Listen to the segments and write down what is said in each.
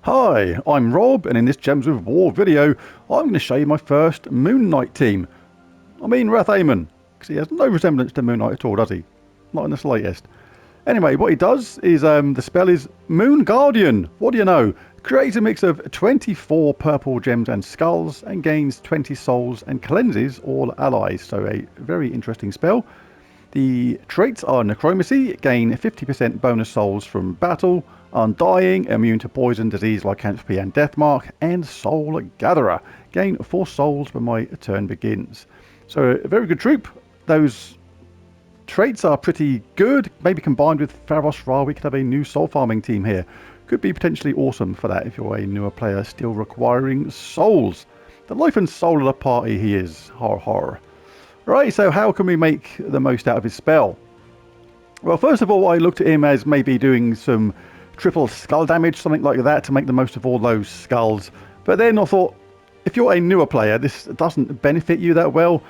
Hi, I'm Rob, and in this Gems of War video, I'm going to show you my first Moon Knight team. I mean Rath-Amon, because he has no resemblance to Moon Knight at all, does he? Not in the slightest. Anyway, what he does is, the spell is Moon Guardian. What do you know? Creates a mix of 24 purple gems and skulls, and gains 20 souls and cleanses all allies, so a very interesting spell. The traits are Necromancy, gain 50% bonus souls from battle, Undying, immune to poison, disease, lycanthropy and deathmark, and Soul Gatherer, gain 4 souls when my turn begins. So a very good troop. Those traits are pretty good. Maybe combined with Pharos Ra, we could have a new soul farming team here. Could be potentially awesome for that if you're a newer player still requiring souls. The life and soul of the party he is. Har har. Right, so how can we make the most out of his spell? Well, first of all, I looked at him as maybe doing some triple skull damage, something like that, to make the most of all those skulls. But then I thought, if you're a newer player, this doesn't benefit you that well.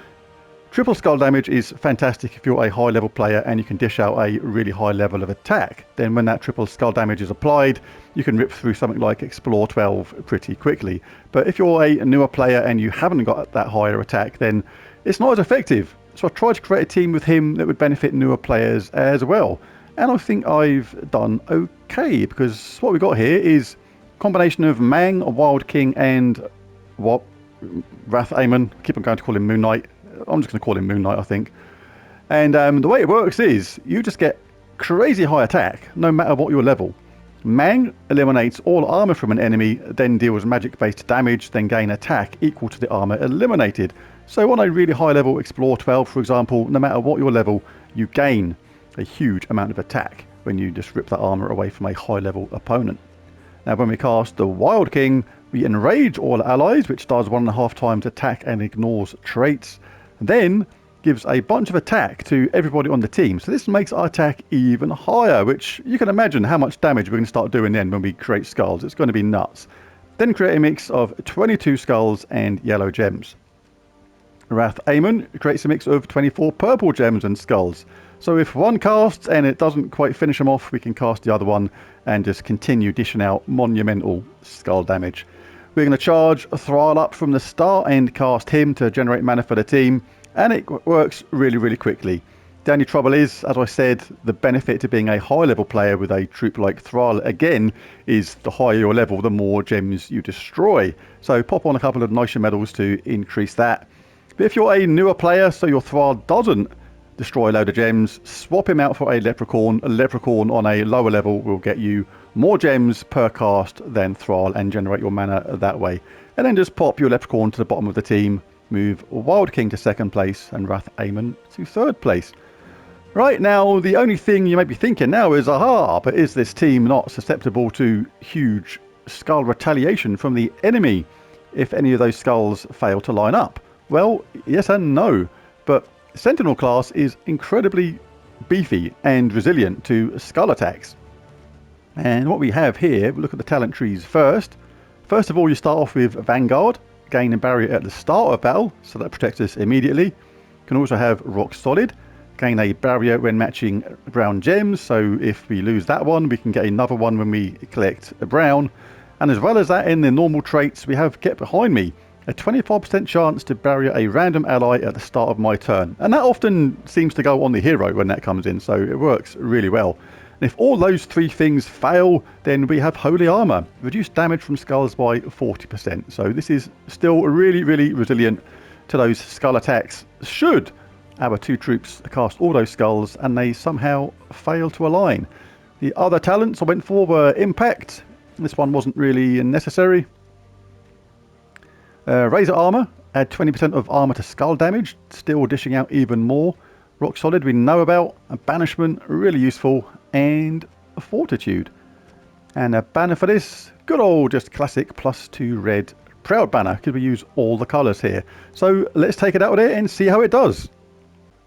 Triple skull damage is fantastic if you're a high level player and you can dish out a really high level of attack. Then when that triple skull damage is applied, you can rip through something like Explore 12 pretty quickly. But if you're a newer player and you haven't got that higher attack, then it's not as effective. So I tried to create a team with him that would benefit newer players as well. And I think I've done okay, because what we've got here is a combination of Mang, a Wild King, and what? Rath-Amon. I keep on going to call him Moon Knight. I'm just going to call him Moon Knight, I think. And the way it works is you just get crazy high attack no matter what your level. Mang eliminates all armor from an enemy, then deals magic-based damage, then gain attack equal to the armor eliminated. So on a really high level Explore 12, for example, no matter what your level, you gain a huge amount of attack when you just rip that armor away from a high level opponent. Now when we cast the Wild King, we enrage all allies, which does 1.5 times attack and ignores traits, then gives a bunch of attack to everybody on the team. So this makes our attack even higher, which you can imagine how much damage we're going to start doing then when we create skulls. It's going to be nuts. Then create a mix of 22 skulls and yellow gems. Rath-Amon creates a mix of 24 purple gems and skulls. So if one casts and it doesn't quite finish them off, we can cast the other one and just continue dishing out monumental skull damage. We're going to charge Thrall up from the start and cast him to generate mana for the team, and it works really, really quickly. The only trouble is, as I said, the benefit to being a high level player with a troop like Thrall again is the higher your level, the more gems you destroy. So pop on a couple of nicer medals to increase that. But if you're a newer player, so your Thrall doesn't destroy a load of gems, swap him out for a leprechaun. A leprechaun on a lower level will get you more gems per cast than Thrall and generate your mana that way. And then just pop your leprechaun to the bottom of the team, move Wild King to 2nd place and Rath-Amon to 3rd place. Right, now the only thing you might be thinking now is, aha, but is this team not susceptible to huge skull retaliation from the enemy if any of those skulls fail to line up? Well, yes and no, but Sentinel class is incredibly beefy and resilient to skull attacks. And what we have here, we'll look at the talent trees first. First of all, you start off with Vanguard, gain a barrier at the start of battle, so that protects us immediately. You can also have Rock Solid, gain a barrier when matching brown gems, so if we lose that one, we can get another one when we collect a brown. And as well as that, in the normal traits, we have Get Behind Me, a 25% chance to barrier a random ally at the start of my turn. And that often seems to go on the hero when that comes in, so it works really well. And if all those 3 things fail, then we have Holy Armor, reduced damage from skulls by 40%. So this is still really, really resilient to those skull attacks. Should our 2 troops cast all those skulls and they somehow fail to align. The other talents I went for were Impact. This one wasn't really necessary. Razor Armor, add 20% of armor to skull damage, still dishing out even more. Rock Solid we know about, a Banishment, really useful, and a Fortitude. And a banner for this, good old just classic +2 red Proud banner, because we use all the colours here. So let's take it out of there and see how it does.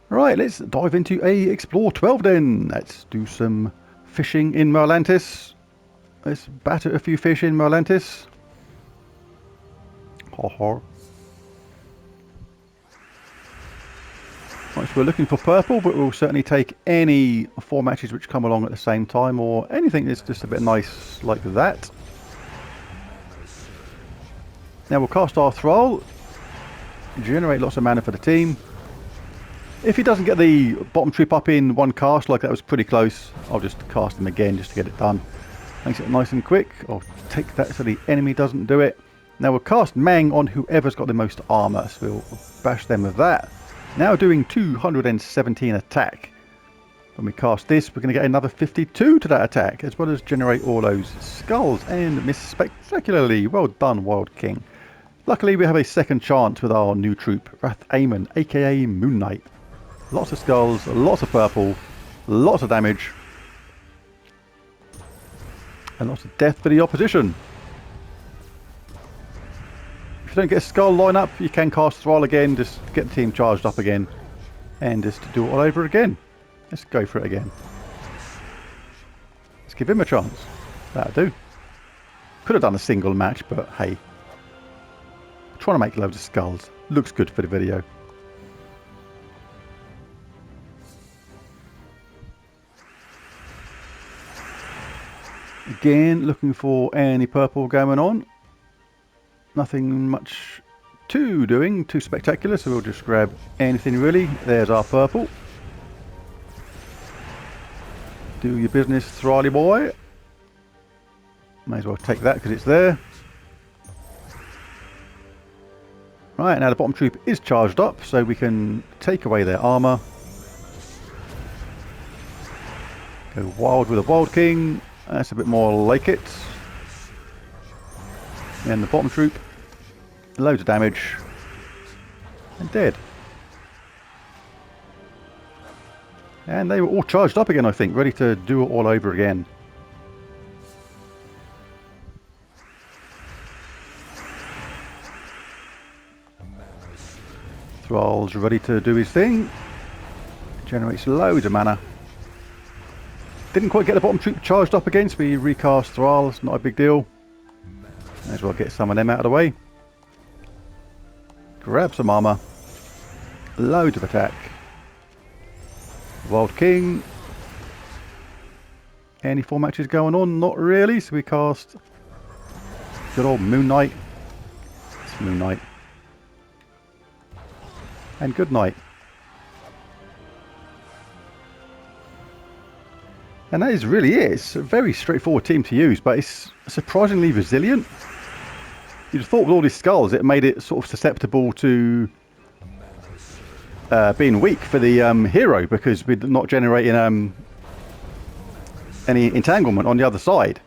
Right, let's dive into a Explore 12 then. Let's do some fishing in Merlantis. Let's batter a few fish in Merlantis. Ha ha. Right, so we're looking for purple, but we'll certainly take any 4 matches which come along at the same time, or anything that's just a bit nice like that. Now we'll cast our Thrall, generate lots of mana for the team. If he doesn't get the bottom troop up in one cast, like that was pretty close, I'll just cast him again just to get it done. Makes it nice and quick. I'll take that so the enemy doesn't do it. Now we'll cast Mang on whoever's got the most armor, so we'll bash them with that. Now doing 217 attack. When we cast this, we're going to get another 52 to that attack, as well as generate all those skulls and miss spectacularly. Well done, Wild King. Luckily, we have a second chance with our new troop, Rath-Amon, aka Moon Knight. Lots of skulls, lots of purple, lots of damage, and lots of death for the opposition. If you don't get a skull line up, you can cast Thrall again, just get the team charged up again, and just do it all over again. Let's go for it again. Let's give him a chance. That'll do. Could have done a single match, but hey. Trying to make loads of skulls. Looks good for the video. Again, looking for any purple going on. Nothing much too spectacular, so we'll just grab anything really. There's our purple. Do your business, Thrally boy. May as well take that because it's there. Right, now the bottom troop is charged up, so we can take away their armour. Go wild with a Wild King. That's a bit more like it. And the bottom troop, loads of damage, and dead. And they were all charged up again, I think, ready to do it all over again. Thrall's ready to do his thing. Generates loads of mana. Didn't quite get the bottom troop charged up again, so we recast Thrall. It's not a big deal. May as well get some of them out of the way. Grab some armour. Loads of attack. Wild King. Any 4 matches going on? Not really, so we cast good old Moon Knight. It's Moon Knight. And good night. And that is really it. It's a very straightforward team to use, but it's surprisingly resilient. You'd have thought with all these skulls it made it sort of susceptible to being weak for the hero, because we're not generating any entanglement on the other side.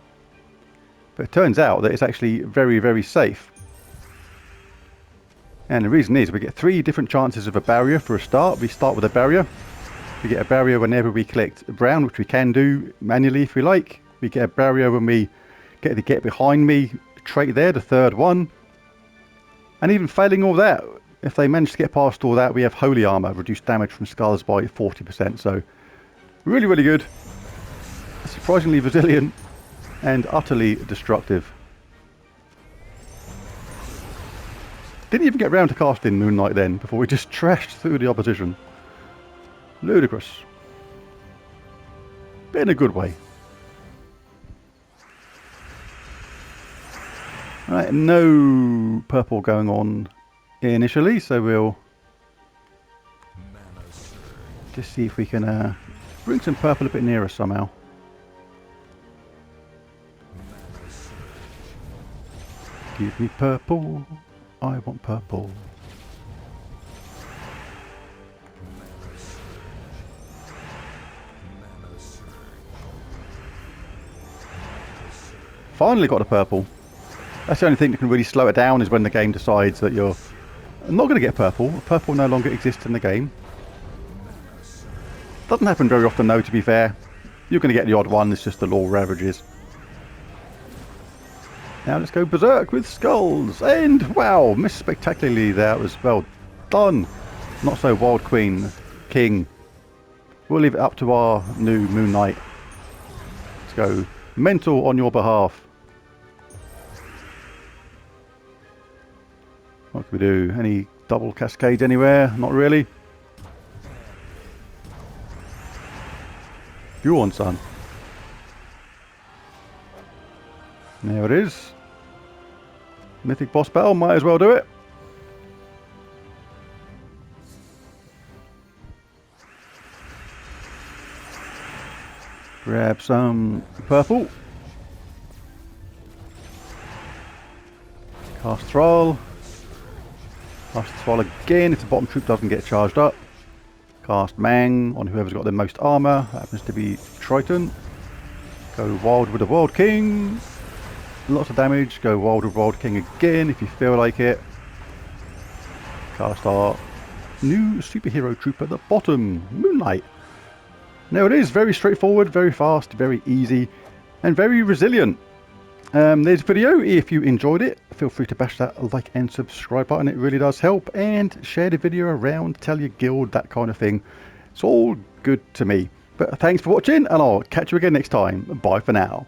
But it turns out that it's actually very, very safe. And the reason is we get 3 different chances of a barrier for a start. We start with a barrier. We get a barrier whenever we collect brown, which we can do manually if we like. We get a barrier when we get the get behind me trait there, the 3rd one. And even failing all that, if they manage to get past all that, we have Holy Armor, reduced damage from skulls by 40%. So really, really good. Surprisingly resilient and utterly destructive. Didn't even get round to casting Moon Knight then, before we just trashed through the opposition. Ludicrous. But in a good way. Right, no purple going on initially, so we'll just see if we can bring some purple a bit nearer somehow. Give me purple. I want purple. Finally got a purple. That's the only thing that can really slow it down, is when the game decides that you're not going to get purple. Purple no longer exists in the game. Doesn't happen very often though, to be fair. You're going to get the odd one, it's just the law of averages. Now let's go berserk with skulls. And wow, missed spectacularly there. It was well done. Not so Wild King. We'll leave it up to our new Moon Knight. Let's go mental on your behalf. What can we do? Any double cascades anywhere? Not really. Go on, son. There it is. Mythic boss battle, might as well do it. Grab some purple. Cast Thrall. Cast Thrall again if the bottom troop doesn't get charged up. Cast Mang on whoever's got the most armour. That happens to be Triton. Go wild with the World King. Lots of damage. Go wild with World King again if you feel like it. Cast our new superhero troop at the bottom, Moon Knight. Now it is very straightforward, very fast, very easy, and very resilient. There's a video. If you enjoyed it, feel free to bash that like and subscribe button. It really does help. And share the video around, tell your guild, that kind of thing. It's all good to me. But thanks for watching, and I'll catch you again next time. Bye for now.